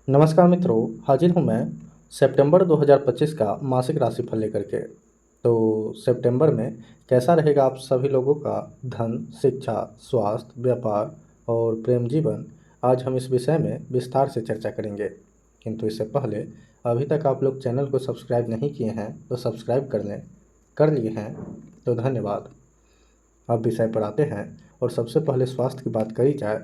नमस्कार मित्रों, हाजिर हूँ मैं सितंबर 2025 का मासिक राशिफल लेकर के। तो सितंबर में कैसा रहेगा आप सभी लोगों का धन, शिक्षा, स्वास्थ्य, व्यापार और प्रेम जीवन, आज हम इस विषय में विस्तार से चर्चा करेंगे। किंतु इससे पहले अभी तक आप लोग चैनल को सब्सक्राइब नहीं किए हैं तो सब्सक्राइब कर लें। कर लिए हैं तो धन्यवाद। अब विषय पर आते हैं और सबसे पहले स्वास्थ्य की बात करी जाए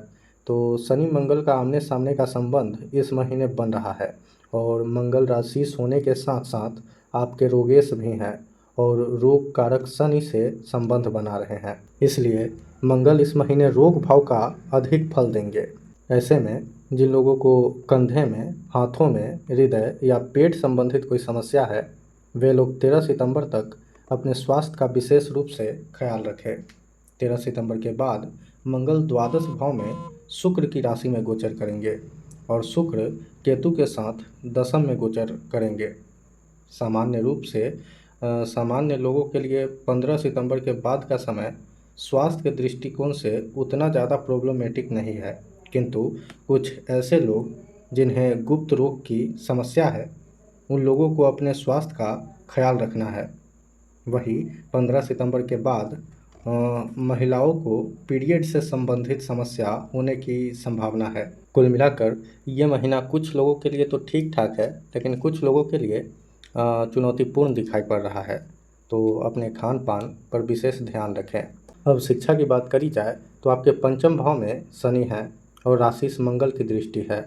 तो शनि मंगल का आमने सामने का संबंध इस महीने बन रहा है और मंगल राशि होने के साथ साथ आपके रोगेश भी हैं और रोग कारक शनि से संबंध बना रहे हैं। इसलिए मंगल इस महीने रोग भाव का अधिक फल देंगे। ऐसे में जिन लोगों को कंधे में, हाथों में, हृदय या पेट संबंधित कोई समस्या है, वे लोग 13 सितंबर तक अपने स्वास्थ्य का विशेष रूप से ख्याल रखें। 13 सितंबर के बाद मंगल द्वादश भाव में शुक्र की राशि में गोचर करेंगे और शुक्र केतु के साथ दशम में गोचर करेंगे। सामान्य रूप से सामान्य लोगों के लिए 15 सितंबर के बाद का समय स्वास्थ्य के दृष्टिकोण से उतना ज़्यादा प्रॉब्लमेटिक नहीं है, किंतु कुछ ऐसे लोग जिन्हें गुप्त रोग की समस्या है, उन लोगों को अपने स्वास्थ्य का ख्याल रखना है। वही 15 सितंबर के बाद महिलाओं को पीरियड से संबंधित समस्या होने की संभावना है। कुल मिलाकर ये महीना कुछ लोगों के लिए तो ठीक ठाक है, लेकिन कुछ लोगों के लिए चुनौतीपूर्ण दिखाई पड़ रहा है। तो अपने खान पान पर विशेष ध्यान रखें। अब शिक्षा की बात करी जाए तो आपके पंचम भाव में शनि है और राशि से मंगल की दृष्टि है।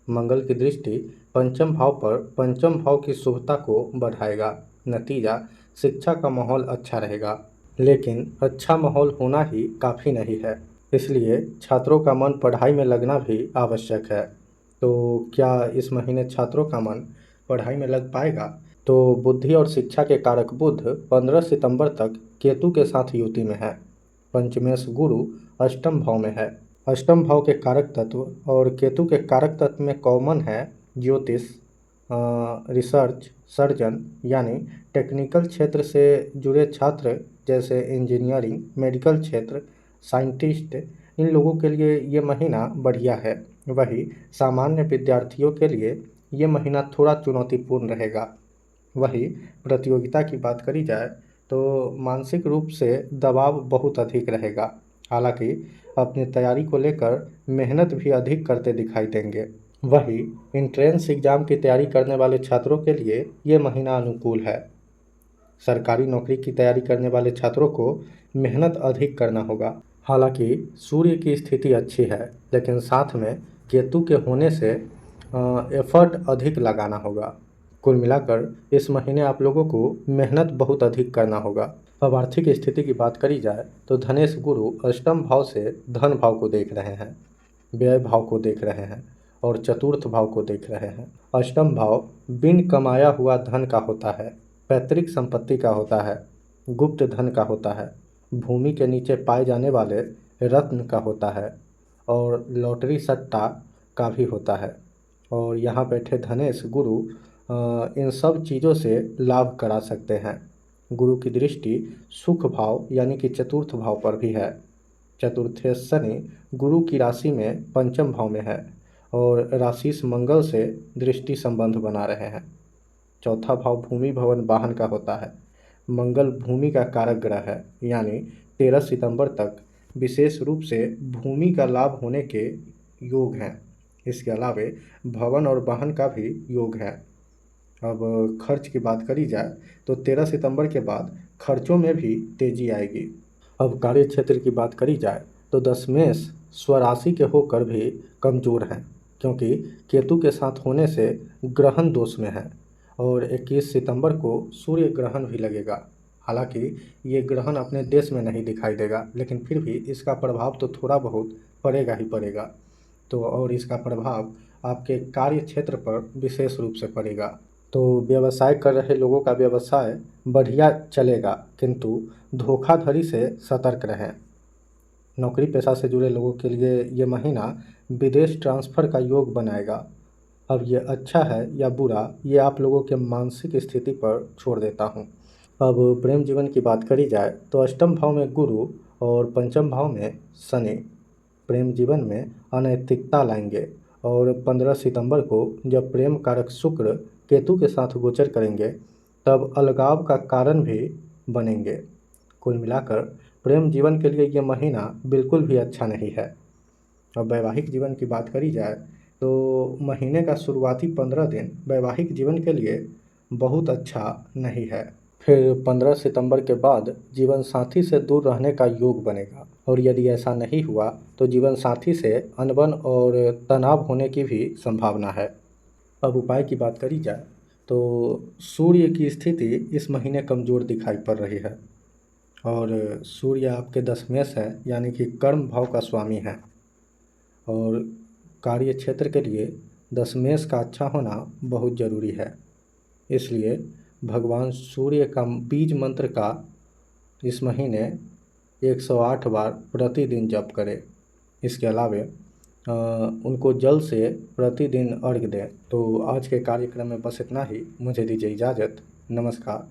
मंगल की दृष्टि पंचम भाव पर पंचम भाव की शुभता को बढ़ाएगा। नतीजा शिक्षा का माहौल अच्छा रहेगा, लेकिन अच्छा माहौल होना ही काफ़ी नहीं है। इसलिए छात्रों का मन पढ़ाई में लगना भी आवश्यक है। तो क्या इस महीने छात्रों का मन पढ़ाई में लग पाएगा? तो बुद्धि और शिक्षा के कारक बुध 15 सितंबर तक केतु के साथ युति में है। पंचमेश गुरु अष्टम भाव में है। अष्टम भाव के कारक तत्व और केतु के कारक तत्व में कॉमन है ज्योतिष, रिसर्च, सर्जन यानी टेक्निकल क्षेत्र से जुड़े छात्र जैसे इंजीनियरिंग, मेडिकल क्षेत्र, साइंटिस्ट, इन लोगों के लिए ये महीना बढ़िया है। वही सामान्य विद्यार्थियों के लिए ये महीना थोड़ा चुनौतीपूर्ण रहेगा। वही प्रतियोगिता की बात करी जाए तो मानसिक रूप से दबाव बहुत अधिक रहेगा। हालांकि अपनी तैयारी को लेकर मेहनत भी अधिक करते दिखाई देंगे। वही इंट्रेंस एग्ज़ाम की तैयारी करने वाले छात्रों के लिए ये महीना अनुकूल है। सरकारी नौकरी की तैयारी करने वाले छात्रों को मेहनत अधिक करना होगा। हालांकि सूर्य की स्थिति अच्छी है, लेकिन साथ में केतु के होने से एफर्ट अधिक लगाना होगा। कुल मिलाकर इस महीने आप लोगों को मेहनत बहुत अधिक करना होगा। अब आर्थिक स्थिति की बात करी जाए तो धनेश गुरु अष्टम भाव से धन भाव को देख रहे हैं, व्यय भाव को देख रहे हैं और चतुर्थ भाव को देख रहे हैं। अष्टम भाव बिन कमाया हुआ धन का होता है, पैतृक संपत्ति का होता है, गुप्त धन का होता है, भूमि के नीचे पाए जाने वाले रत्न का होता है और लॉटरी सट्टा का भी होता है। और यहाँ बैठे धनेश गुरु इन सब चीज़ों से लाभ करा सकते हैं। गुरु की दृष्टि सुख भाव यानी कि चतुर्थ भाव पर भी है। चतुर्थ शनि गुरु की राशि में पंचम भाव में है और राशि से मंगल से दृष्टि संबंध बना रहे हैं। चौथा भाव भूमि भवन वाहन का होता है। मंगल भूमि का कारक ग्रह है, यानी 13 सितंबर तक विशेष रूप से भूमि का लाभ होने के योग हैं। इसके अलावे भवन और वाहन का भी योग है। अब खर्च की बात करी जाए तो 13 सितंबर के बाद खर्चों में भी तेजी आएगी। अब कार्य क्षेत्र की बात करी जाए तो दशमेश स्वराशि के होकर भी कमजोर हैं, क्योंकि केतु के साथ होने से ग्रहण दोष में है और 21 सितंबर को सूर्य ग्रहण भी लगेगा। हालांकि ये ग्रहण अपने देश में नहीं दिखाई देगा, लेकिन फिर भी इसका प्रभाव तो थोड़ा बहुत पड़ेगा ही पड़ेगा। तो और इसका प्रभाव आपके कार्य क्षेत्र पर विशेष रूप से पड़ेगा। तो व्यवसाय कर रहे लोगों का व्यवसाय बढ़िया चलेगा, किंतु धोखाधड़ी से सतर्क रहें। नौकरी पेशा से जुड़े लोगों के लिए ये महीना विदेश ट्रांसफ़र का योग बनाएगा। अब ये अच्छा है या बुरा, ये आप लोगों के मानसिक स्थिति पर छोड़ देता हूँ। अब प्रेम जीवन की बात करी जाए तो अष्टम भाव में गुरु और पंचम भाव में शनि प्रेम जीवन में अनैतिकता लाएंगे और 15 सितंबर को जब प्रेम कारक शुक्र केतु के साथ गोचर करेंगे तब अलगाव का कारण भी बनेंगे। कुल मिलाकर प्रेम जीवन के लिए ये महीना बिल्कुल भी अच्छा नहीं है। और वैवाहिक जीवन की बात करी जाए तो महीने का शुरुआती 15 दिन वैवाहिक जीवन के लिए बहुत अच्छा नहीं है। फिर 15 सितंबर के बाद जीवन साथी से दूर रहने का योग बनेगा और यदि ऐसा नहीं हुआ तो जीवन साथी से अनबन और तनाव होने की भी संभावना है। अब उपाय की बात करी जाए तो सूर्य की स्थिति इस महीने कमज़ोर दिखाई पड़ रही है और सूर्य आपके दशमेश है यानी कि कर्म भाव का स्वामी है और कार्य क्षेत्र के लिए दशमेश का अच्छा होना बहुत ज़रूरी है। इसलिए भगवान सूर्य का बीज मंत्र का इस महीने 108 बार प्रतिदिन जप करें। इसके अलावे उनको जल से प्रतिदिन अर्घ्य दें। तो आज के कार्यक्रम में बस इतना ही। मुझे दीजिए इजाज़त। नमस्कार।